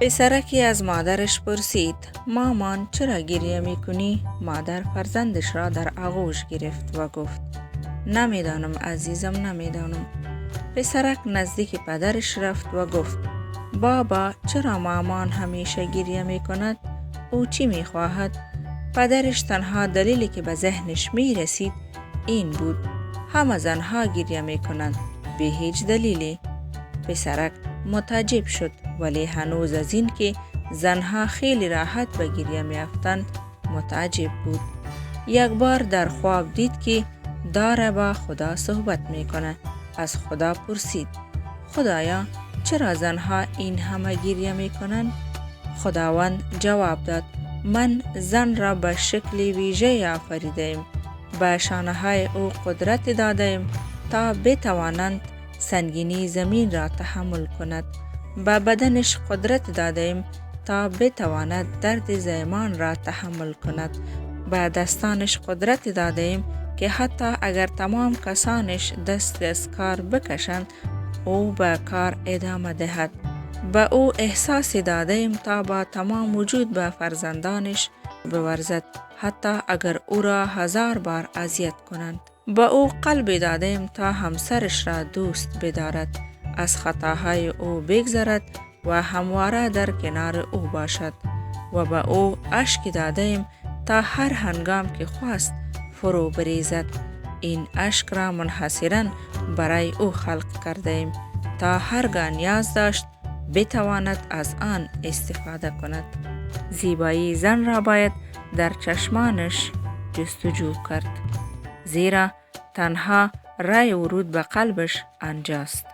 پسرکی از مادرش پرسید: مامان چرا گریه میکنی؟ مادر فرزندش را در آغوش گرفت و گفت: نمیدانم عزیزم، نمیدانم. پسرک نزدیک پدرش رفت و گفت: بابا چرا مامان همیشه گریه میکند؟ او چی میخواهد؟ پدرش تنها دلیلی که به ذهنش میرسید این بود: همه زنها گریه میکنند به هیچ دلیلی. پسرک متعجب شد، ولی هنوز از این که زنها خیلی راحت به گریه میافتند متعجب بود. یک بار در خواب دید که داره با خدا صحبت میکنه. از خدا پرسید: خدایا چرا زنها این همه گریه میکنند؟ خداوند جواب داد: من زن را به شکل ویژه آفریدم. به شانه های او قدرت دادم تا بتوانند سنگینی زمین را تحمل کند. به بدنش قدرت دادم تا بتواند درد زایمان را تحمل کند. به دستانش قدرت دادم که حتی اگر تمام کسانش دست از کار بکشند او به کار ادامه دهد. به او احساس دادم تا با تمام وجود به فرزندانش بورزد، حتی اگر او را 1000 بار اذیت کنند. به او قلب دادم تا همسرش را دوست بدارد، از خطاهای او بگذرد و همواره در کنار او باشد. و به او اشک دادم تا هر هنگام که خواست فرو بریزد. این اشک را منحصراً برای او خلق کردیم تا هرگاه نیاز داشت بتواند از آن استفاده کند. زیبایی زن را باید در چشمانش جستجو کرد، زیرا تنها راه ورود به قلبش آنجاست.